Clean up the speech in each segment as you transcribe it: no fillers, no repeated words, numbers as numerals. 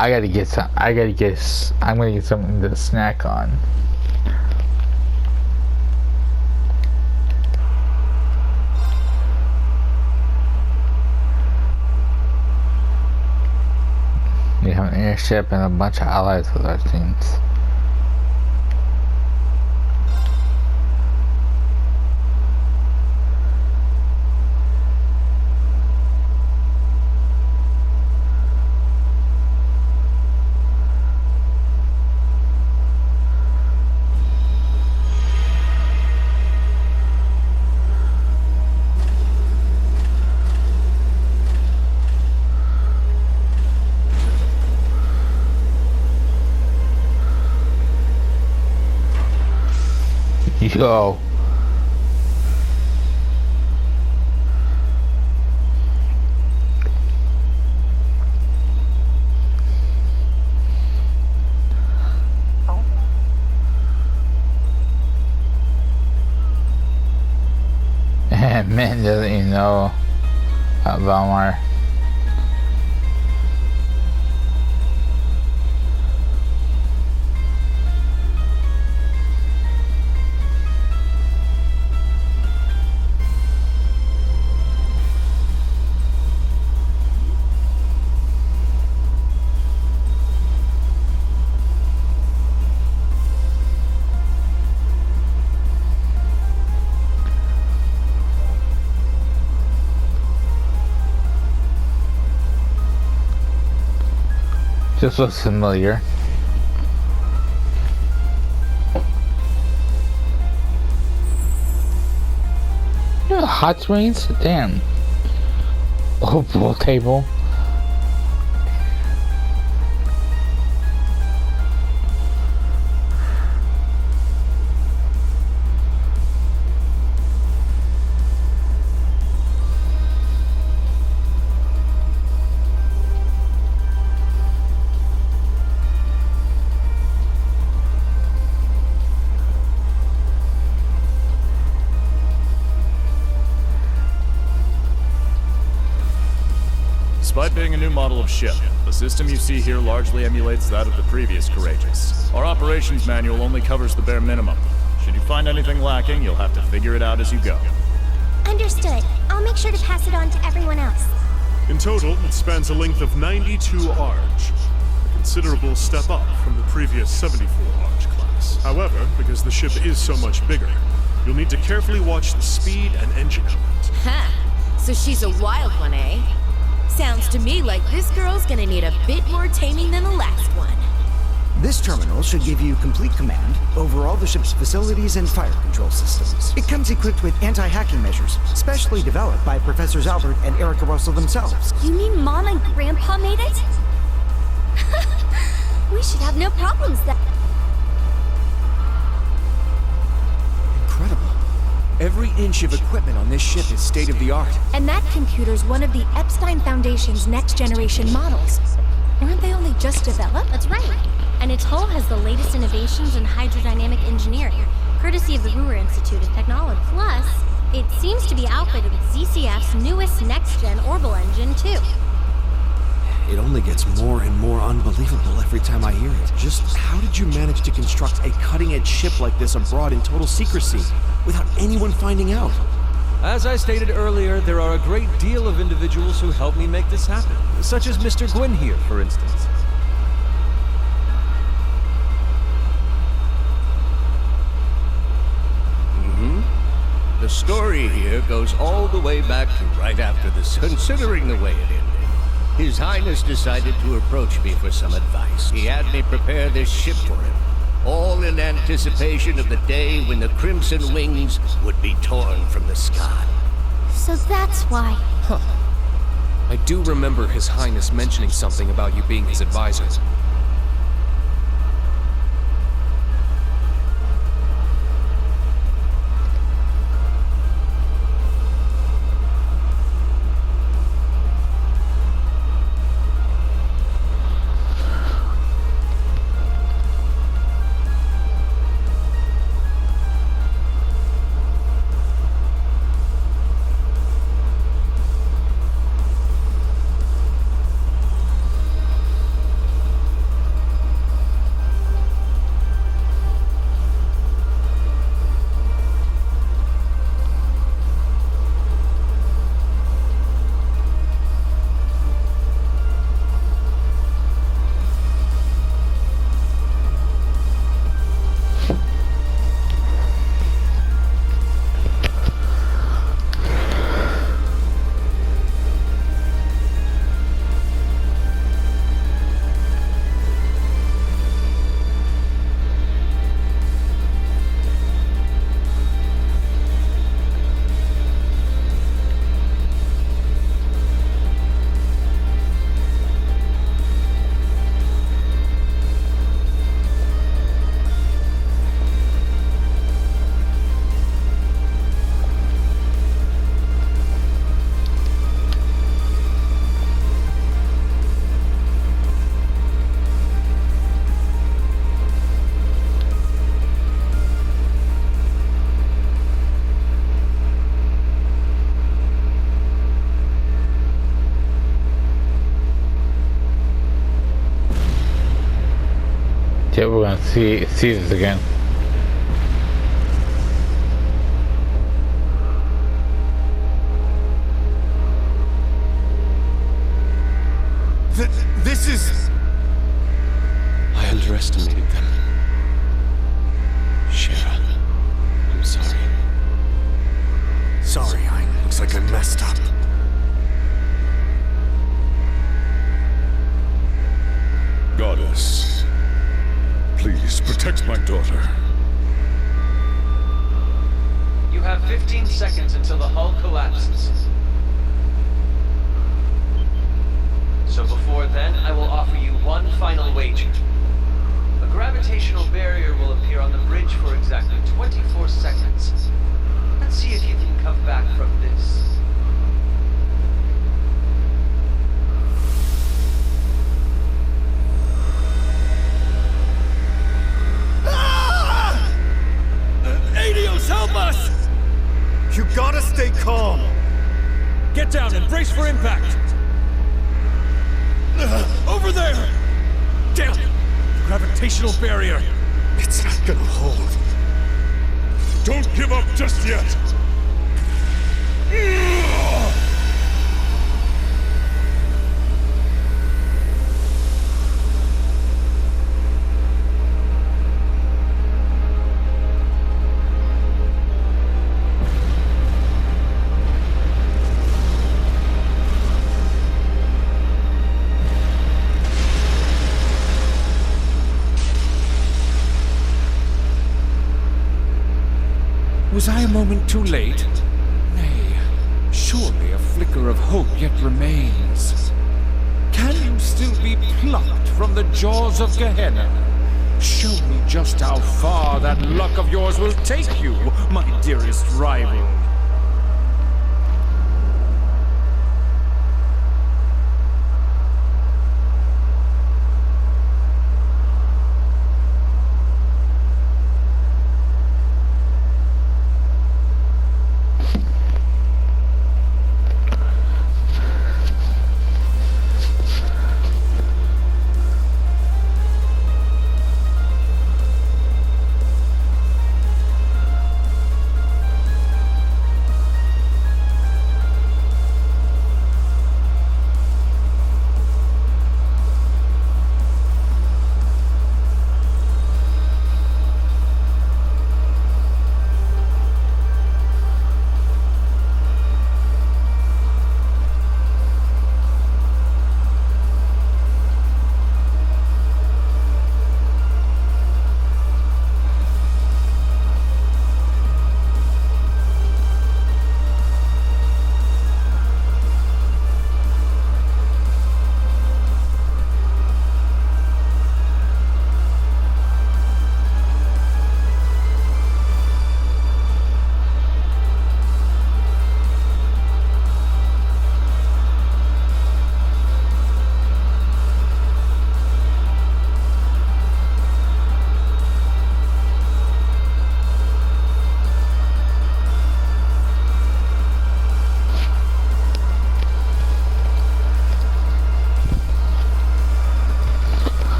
I gotta get some. I'm gonna get something to snack on. We have an airship and a bunch of allies with our teams. Yo. Man doesn't even know about Valmar. Just looks familiar. Yeah, hot springs? Damn. Oh, pool table. Despite being a new model of ship, the system you see here largely emulates that of the previous Courageous. Our operations manual only covers the bare minimum. Should you find anything lacking, you'll have to figure it out as you go. Understood. I'll make sure to pass it on to everyone else. In total, it spans a length of 92 arch, a considerable step up from the previous 74 arch class. However, because the ship is so much bigger, you'll need to carefully watch the speed and engine element. Ha! So she's a wild one, eh? Sounds to me like this girl's gonna need a bit more taming than the last one. This terminal should give you complete command over all the ship's facilities and fire control systems. It comes equipped with anti-hacking measures, specially developed by Professors Albert and Erica Russell themselves. You mean Mom and Grandpa made it? We should have no problems then. Incredible. Every inch of equipment on this ship is state-of-the-art. And that computer's one of the Epstein Foundation's next-generation models. Weren't they only just developed? That's right. And its hull has the latest innovations in hydrodynamic engineering, courtesy of the Ruhr Institute of Technology. Plus, it seems to be outfitted with ZCF's newest next-gen orbital engine, too. It only gets more and more unbelievable every time I hear it. Just how did you manage to construct a cutting-edge ship like this abroad in total secrecy, without anyone finding out? As I stated earlier, there are a great deal of individuals who helped me make this happen, such as Mr. Gwyn here, for instance. The story here goes all the way back to right after this, considering the way it ended. His Highness decided to approach me for some advice. He had me prepare this ship for him, all in anticipation of the day when the Crimson Wings would be torn from the sky. So that's why. Huh. I do remember His Highness mentioning something about you being his advisor. Yeah, we're gonna see this again. This is... I underestimated them. Shara, I'm sorry. Sorry, looks like I messed up. Goddess, please protect my daughter. You have 15 seconds until the hull collapses. So before then, I will offer you one final wager. A gravitational barrier will appear on the bridge for exactly 24 seconds. Let's see if you can come back from this. Adios, help us! You gotta stay calm! Get down and brace for impact! Over there! Damn! Gravitational barrier! It's not gonna hold. Don't give up just yet! Was I a moment too late? Nay, surely a flicker of hope yet remains. Can you still be plucked from the jaws of Gehenna? Show me just how far that luck of yours will take you, my dearest rival.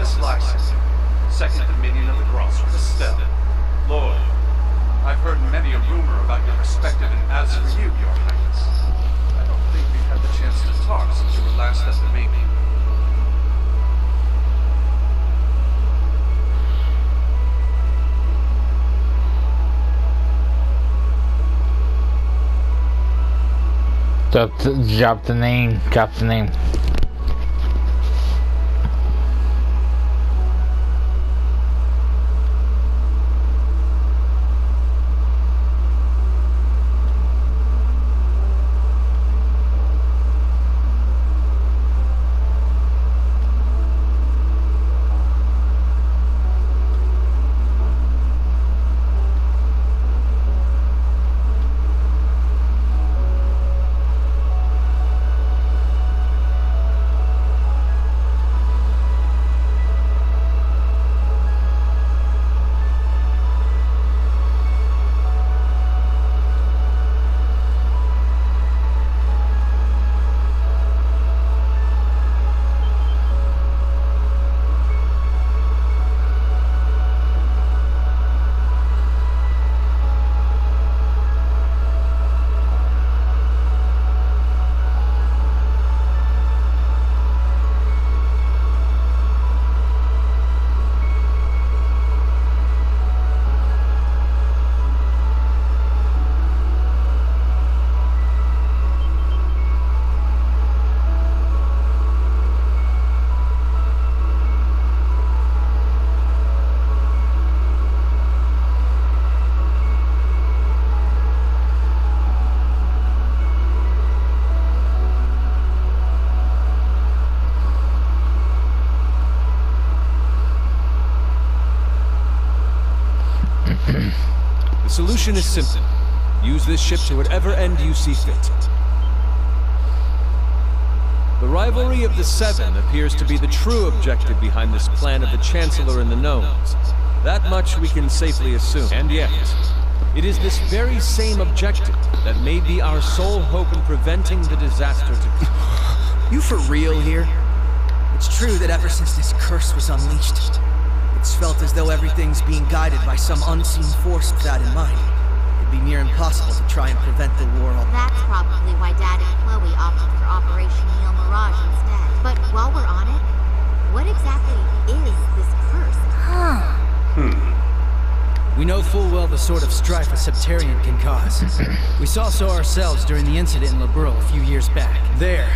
Elvis Lysander, second Dominion of the Cross from Estelle. Lord, I've heard many a rumor about your perspective, and as for you, Your Highness, I don't think we've had the chance to talk since you were last at the meeting. Drop the name. Drop the name. The solution is simple. Use this ship to whatever end you see fit. The rivalry of the Seven appears to be the true objective behind this plan of the Chancellor and the Gnomes. That much we can safely assume. And yet, it is this very same objective that may be our sole hope in preventing the disaster to come. You for real here? It's true that ever since this curse was unleashed, it's felt as though everything's being guided by some unseen force with that in mind. It'd be near impossible to try and prevent the war. That's probably why Dad and Chloe opted for Operation Neil Mirage instead. But while we're on it, what exactly is this curse? We know full well the sort of strife a Septarian can cause. We saw so ourselves during the incident in Liberl a few years back. There,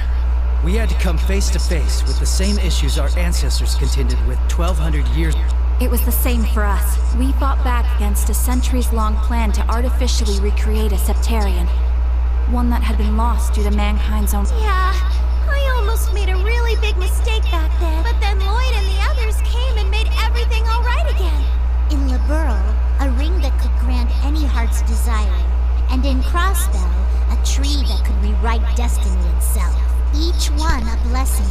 we had to come face to face with the same issues our ancestors contended with 1,200 years. It was the same for us. We fought back against a centuries-long plan to artificially recreate a Septarian. One that had been lost due to mankind's own... Yeah, I almost made a really big mistake back then. But then Lloyd and the others came and made everything all right again. In Liberl, a ring that could grant any heart's desire. And in Crossbell, a tree that could rewrite destiny itself. Each one a blessing,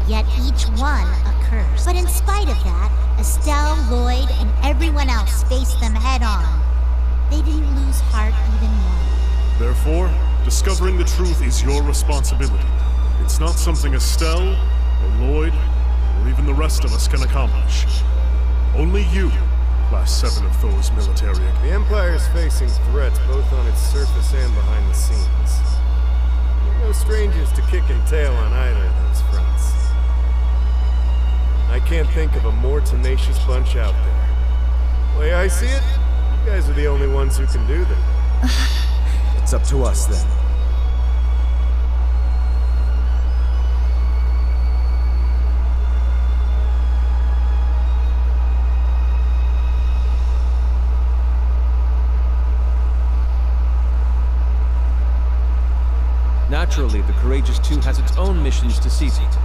yet each one a curse. But in spite of that, Estelle, Lloyd, and everyone else faced them head on. They didn't lose heart even one. Therefore, discovering the truth is your responsibility. It's not something Estelle, or Lloyd, or even the rest of us can accomplish. Only you, Class 7 of Thor's military. The Empire is facing threats both on its surface and behind the scenes. We're no strangers to kicking tail on either of those fronts. I can't think of a more tenacious bunch out there. The way I see it, you guys are the only ones who can do that. It's up to us then. Naturally, the Courageous Two has its own missions to see to.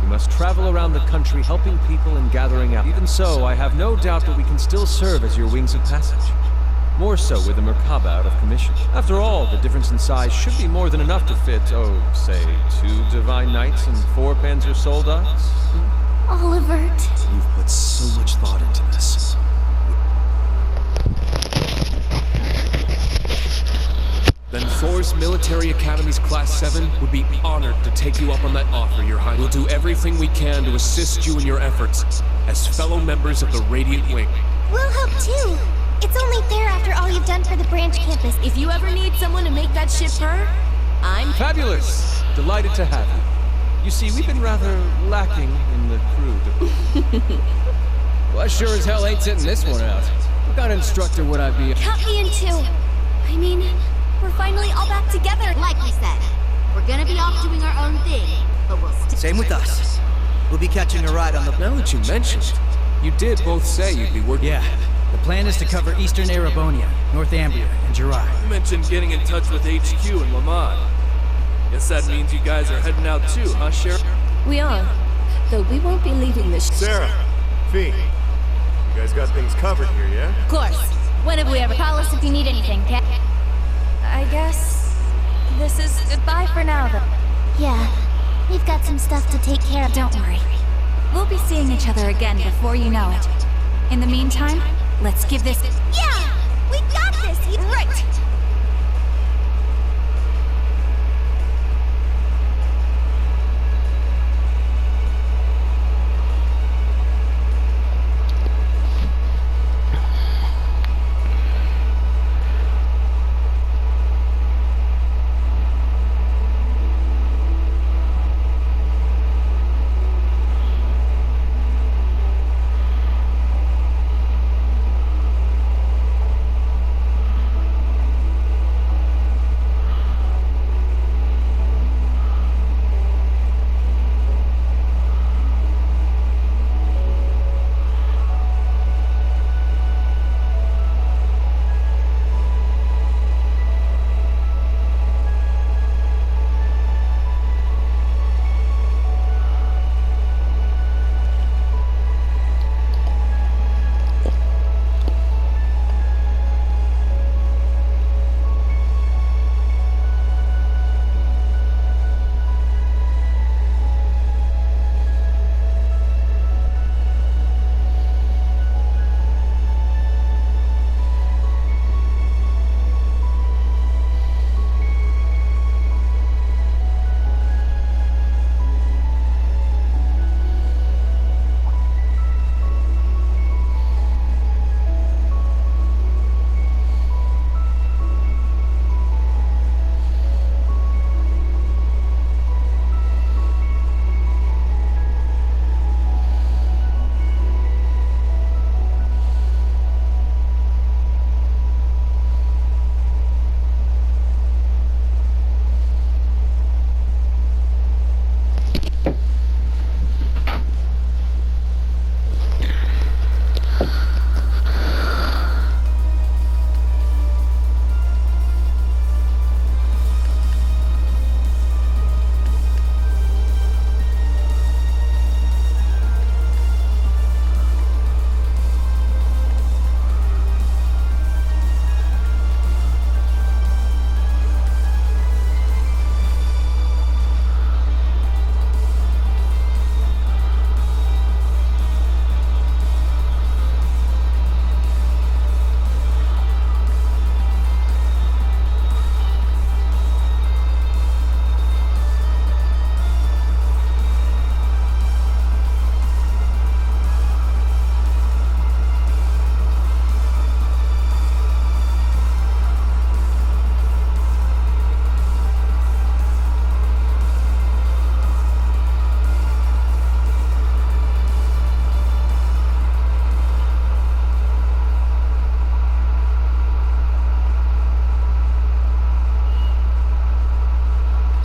We must travel around the country helping people and gathering out. Even so, I have no doubt that we can still serve as your wings of passage. More so with the Merkaba out of commission. After all, the difference in size should be more than enough to fit, say, 2 Divine Knights and 4 Panzer Soldats. Olivert. You've put so much thought into this. Then Thor's Force Military Academy's Class 7 would be honored to take you up on that offer, Your Highness. We'll do everything we can to assist you in your efforts as fellow members of the Radiant Wing. We'll help too. It's only fair after all you've done for the branch campus. If you ever need someone to make that ship purr, I'm Fabulous! Delighted to have you. You see, we've been rather lacking in the crew. Well, I sure as hell ain't sitting this one out. What kind of instructor would I be? Count me in too. I mean, we're finally all back together. Like we said, we're gonna be off doing our own thing, but we'll still... Same with us. We'll be catching a ride on the... Now that you mentioned it, you did both say you'd be working... Yeah. The plan is to cover Eastern Erebonia, North Ambria, and Jirai. You mentioned getting in touch with HQ in Lamad. Guess that means you guys are heading out too, huh, Sheriff? We are. Though we won't be leaving this... Sarah, Fee, you guys got things covered here, yeah? Of course. When have we ever? Call us if you need anything, Cat. I guess this is goodbye for now, though. Yeah, we've got some stuff to take care of. Don't worry. We'll be seeing each other again before you know it. In the meantime, let's give this... Yeah! We got this! Right!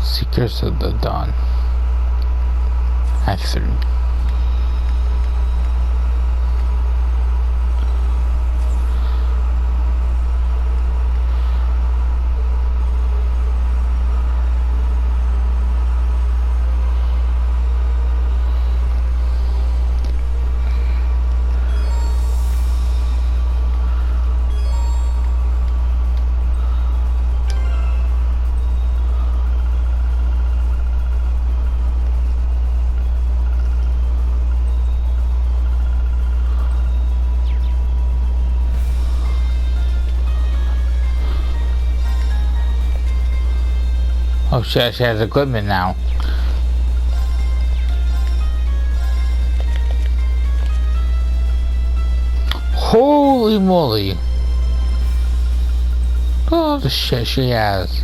Seekers of the Dawn. Act 3. shit, she has equipment now. Holy moly. Look at all the shit she has.